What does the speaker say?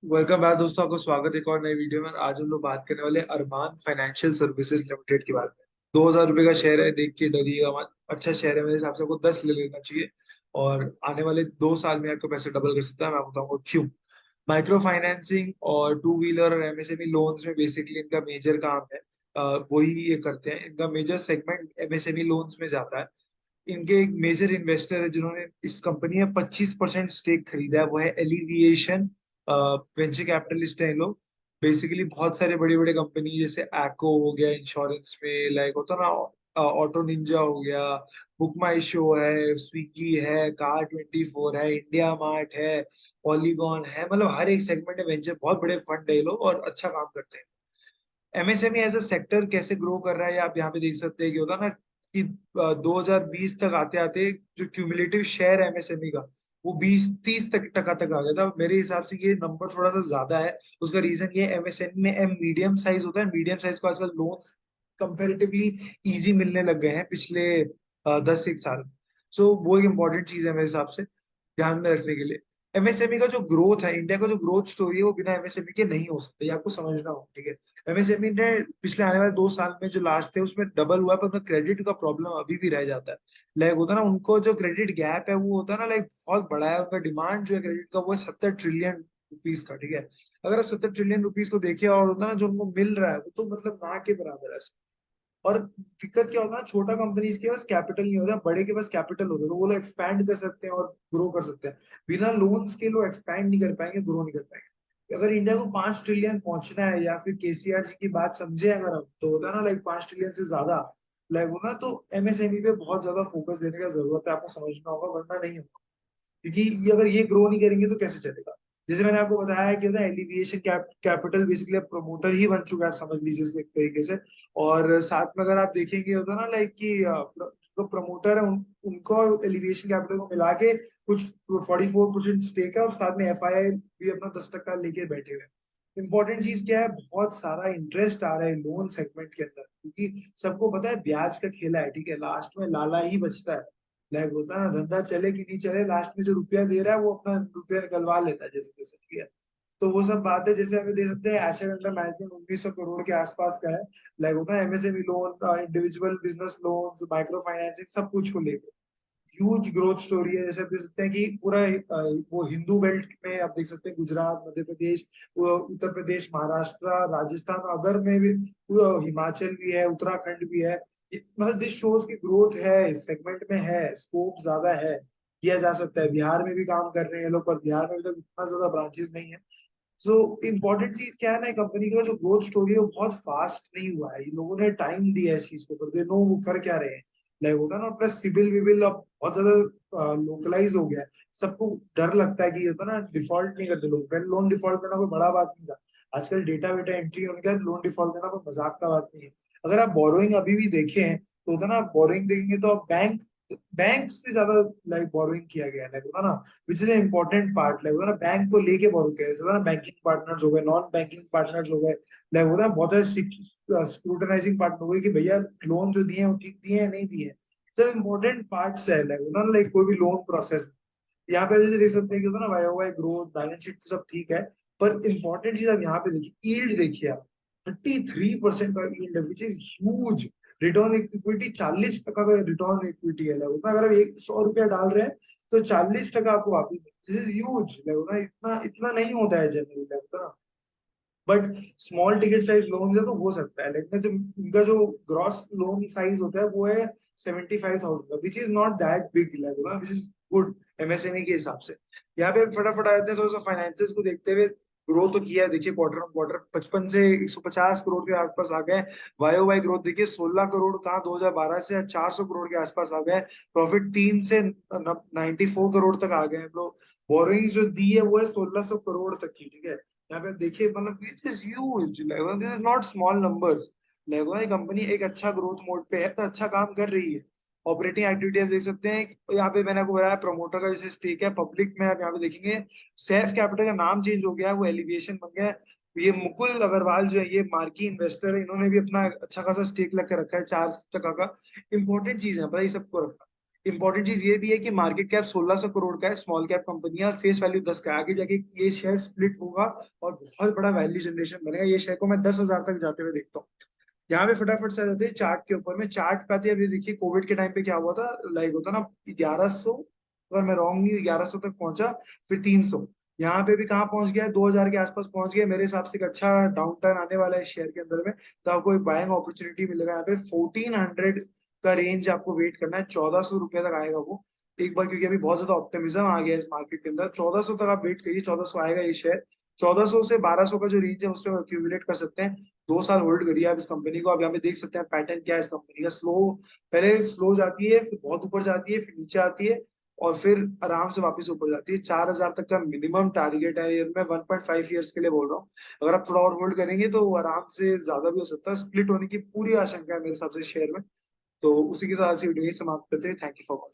Welcome back दोस्तों, आपको स्वागत है एक और नई वीडियो में। आज हम लोग बात करने वाले हैं अरमान फाइनेंशियल सर्विसेज लिमिटेड के बारे में। 2,000 रुपये का शेयर है, देख के डरिएगा मत। अच्छा शेयर है, मेरे हिसाब से आपको 10 ले लेना चाहिए और आने वाले 2 साल में आपको पैसे डबल कर सकता है। मैं बताऊंगा क्यों। माइक्रो फाइनेंसिंग और टू व्हीलर और एमएसएमई लोन्स में बेसिकली इनका मेजर काम है। वही ये करते हैं। इनका मेजर सेगमेंट एमएसएमई लोन्स में जाता है। इनके एक मेजर इन्वेस्टर है जिन्होंने इस कंपनी में 25% स्टेक खरीदा है, वो है एलिविएशन। वेंचर कैपिटलिस्ट है इन लोग। बेसिकली बहुत सारे बड़े बड़े कंपनी जैसे एक्को हो गया इंश्योरेंस में, लाइक होता ना, ऑटो निंजा हो गया, बुक माई शो है, स्विगी है, कार 24 है, इंडिया मार्ट है, पॉलीगॉन है। मतलब हर एक सेगमेंट में वेंचर, बहुत बड़े फंड है ये लोग और अच्छा काम करते हैं। एमएसएमई एज अ सेक्टर कैसे ग्रो कर रहा है ये आप यहाँ पे देख सकते हैं कि होता ना कि 2020 तक आते आते जो क्यूमुलेटिव शेयर एमएसएमई का वो 20-30 तक टका तक आ गया था। मेरे हिसाब से ये नंबर थोड़ा सा ज्यादा है। उसका रीजन ये एमएसएमई में एम मीडियम साइज होता है। मीडियम साइज को आजकल लोन्स कंपेरेटिवली इजी मिलने लग गए हैं पिछले 10 एक साल। सो वो एक इम्पॉर्टेंट चीज है मेरे हिसाब से ध्यान में रखने के लिए। एमएसएमई का जो ग्रोथ है, इंडिया का जो ग्रोथ स्टोरी है, वो बिना एमएसएमई के नहीं हो सकता। ये आपको समझना होगा, ठीक है। एमएसएमई ने पिछले आने वाले 2 साल में जो लास्ट थे उसमें डबल हुआ है, पर उनका क्रेडिट का प्रॉब्लम अभी भी रह जाता है। लाइक होता है ना, उनको जो क्रेडिट गैप है वो होता है ना, लाइक बहुत बड़ा है। उनका डिमांड जो है क्रेडिट का वो है 70 ट्रिलियन रुपीज का, ठीक है। अगर आप 70 ट्रिलियन रुपीज को देखिए और होता है ना जो उनको मिल रहा है वो तो मतलब ना के बराबर है। और दिक्कत क्या होता है ना, छोटा कंपनीज के पास कैपिटल नहीं होता, बड़े के पास कैपिटल होता है, तो वो लोग एक्सपैंड कर सकते हैं और ग्रो कर सकते हैं। बिना लोन्स के लोग एक्सपैंड नहीं कर पाएंगे, ग्रो नहीं कर पाएंगे। अगर इंडिया को 5 ट्रिलियन पहुंचना है, या फिर केसीआर जी की बात समझे अगर हम, तो होता है ना लाइक 5 ट्रिलियन से ज्यादा लाइक होना, तो एमएसएमई पे बहुत ज्यादा फोकस देने का जरूरत है, आपको समझना होगा, वरना नहीं होगा। क्योंकि ये अगर ये ग्रो नहीं करेंगे तो कैसे चलेगा। जैसे मैंने आपको बताया है कि होता है एलिविएशन कैपिटल बेसिकली अब प्रमोटर ही बन चुका है, आप समझ लीजिए इसे एक तरीके से। और साथ में अगर आप देखेंगे होता है ना लाइक कि जो प्रमोटर है उनको एलिविएशन कैपिटल को मिला के कुछ 44% स्टेक है, और साथ में एफआईआई भी अपना 10% लेके बैठे हुए हैं। इंपॉर्टेंट चीज क्या है, बहुत सारा इंटरेस्ट आ रहा है लोन सेगमेंट के अंदर, क्योंकि सबको पता है ब्याज का खेला है, ठीक है। लास्ट में लाला ही बचता है। लाइक होता है ना, धंधा चले कि नहीं चले, लास्ट में जो रुपया दे रहा है वो अपना रुपया निकलवा लेता है जैसे तैसे, ठीक है। तो वो सब बातें जैसे हमें दे सकते हैं। एसेट अंडर मैनेजमेंट 1900 करोड़ के आसपास का है। लाइक होता है MSME loan, individual business loan, micro financing, सब कुछ को लेकर ह्यूज ग्रोथ स्टोरी है। जैसे आप देख सकते हैं कि पूरा वो हिंदू बेल्ट में आप देख सकते हैं, गुजरात, मध्य प्रदेश, उत्तर प्रदेश, महाराष्ट्र, राजस्थान, अदर में भी, हिमाचल भी है, उत्तराखंड भी है। मतलब दिस शोज की ग्रोथ है, इस सेगमेंट में है, स्कोप ज्यादा है, किया जा सकता है। बिहार में भी काम कर रहे हैं लोग, पर बिहार में अभी तक इतना ज्यादा ब्रांचेस नहीं है। सो इम्पोर्टेंट चीज क्या है ना, कंपनी का जो ग्रोथ स्टोरी है वो बहुत फास्ट नहीं हुआ है। इन लोगों ने टाइम दिया है इस चीज के ऊपर, दे नो वो कर क्या रहे हैं। लाइक होता है ना, प्लस सिविल विविल अब बहुत ज्यादा लोकलाइज हो गया है। सबको डर लगता है कि होता है ना, डिफॉल्ट नहीं करते लोग। पहले लोन डिफॉल्ट करना कोई बड़ा बात नहीं था। आजकल डेटा वेटा एंट्री होने के बाद लोन डिफॉल्ट करना कोई मजाक का बात नहीं है। अगर आप बोरोइंग अभी भी देखें तो होता है ना, बोरोइंग देखेंगे तो आप बैंक बैंक से ज्यादा लाइक बोरोइंग किया गया है, लाइक होता है ना, which is important part. Like होता है ना, बैंक को लेके बोरो किया, जैसे ना बैंकिंग पार्टनर्स हो गए, नॉन बैंकिंग पार्टनर्स हो गए। लाइक होता है बहुत सारे स्क्रूटनाइजिंग पार्टनर हो गए कि भैया लोन जो दिए हैं वो ठीक दिए हैं नहीं दिए हैं। सब इंपॉर्टेंट पार्ट्स है, लाइक होता है ना, लाइक कोई भी लोन प्रोसेस। यहाँ पे जैसे देख सकते हैं कि होता है ना, Y O Y growth, balance sheet तो सब ठीक है, पर इंपॉर्टेंट चीज आप यहाँ पे देखिए, यील्ड देखिए आप। 33% का यील्ड है, which is huge. Return equity 40% का रिटर्न इक्विटी है। लगभग अगर आप 100 रुपया डाल रहे हैं तो 40% आपको वापस, दिस इज ह्यूज। लगभग इतना इतना नहीं होता है जनरली, लगता ना। But small ticket size loan है तो हो सकता है, लेकिन जो इनका जो ग्रॉस लोन साइज होता है वो है 75,000 का, which is not that big level, which is good MSME के हिसाब से। यहाँ पे फटाफट आ जाते हैं थोड़ा सा फाइनेंसिस को देखते हुए। ग्रो तो किया है, देखिए क्वार्टर ऑन क्वार्टर 55 से 150 करोड़ के आसपास आ गए। वाई वाई ग्रोथ देखिए, 16 करोड़ कहाँ 2012 से 400 करोड़ के आसपास आ गए। प्रॉफिट 3 से 94 करोड़ तक आ गए हम लोग। बोरोइंग जो दी है वो है 1600 करोड़ तक की, ठीक है। यहाँ पे देखिए, मतलब this is huge, this is not small numbers. Lego company एक अच्छा ग्रोथ मोड पे है, तो अच्छा काम कर रही है। ऑपरेटिंग एक्टिविटी आप देख सकते हैं। यहाँ पे मैंने आपको बताया प्रमोटर का जैसे स्टेक है पब्लिक में, आप यहाँ पे देखेंगे सैफ कैपिटल का नाम चेंज हो गया है, वो एलिवेशन बन गया है। ये मुकुल अग्रवाल जो है, ये मार्की इन्वेस्टर है, इन्होंने भी अपना अच्छा खासा स्टेक लग कर रखा है 4% का। इंपॉर्टेंट चीज है, पता है, ये सबको रखना। इंपॉर्टेंट चीज ये भी है कि मार्केट कैप 1600 करोड़ का है, स्मॉल कैप कंपनी है, फेस वैल्यू 10 का है। आगे जाके ये शेयर स्प्लिट होगा और बहुत बड़ा वैल्यू जनरेशन बनेगा। ये शेयर को मैं 10,000 तक जाते हुए देखता हूँ। यहाँ पे फटाफट से आ जाते हैं चार्ट के ऊपर में। चार्ट पे आते हैं, अभी देखिए कोविड के टाइम पे क्या हुआ था, लाइक होता ना 1100, अगर मैं रॉन्ग नहीं, 1100 तक पहुंचा, फिर 300, यहाँ पे भी कहाँ पहुंच गया, 2000 के आसपास पहुंच गया। मेरे हिसाब से एक अच्छा डाउन टर्न आने वाला है शेयर के अंदर में, तो आपको एक बाइंग अपॉर्चुनिटी मिलेगा यहाँ पे। 1400 का रेंज आपको वेट करना है, 1400 रुपये तक आएगा वो एक बार, क्योंकि अभी बहुत ज्यादा ऑप्टिमिज्म आ गया है इस मार्केट के अंदर। 1400 तक आप वेट करिए, 1400 आएगा ये शेयर। 1400 से 1200 का जो रेंज है उस पर अक्यूमुलेट कर सकते हैं। 2 साल होल्ड करिए आप इस कंपनी को। आप यहाँ पे देख सकते हैं पैटर्न क्या है इस कंपनी का। पहले स्लो जाती है, फिर बहुत ऊपर जाती है, फिर नीचे आती है, और फिर आराम से वापस ऊपर जाती है। 4000 तक का मिनिमम टारगेट है ईयर में, 1.5 ईयर्स के लिए बोल रहा हूँ। अगर आप थोड़ा और होल्ड करेंगे तो आराम से ज्यादा भी हो सकता है। स्प्लिट होने की पूरी आशंका है मेरे हिसाब से शेयर में। तो उसी के साथ से वीडियो समाप्त करते हैं। Thank you for watching.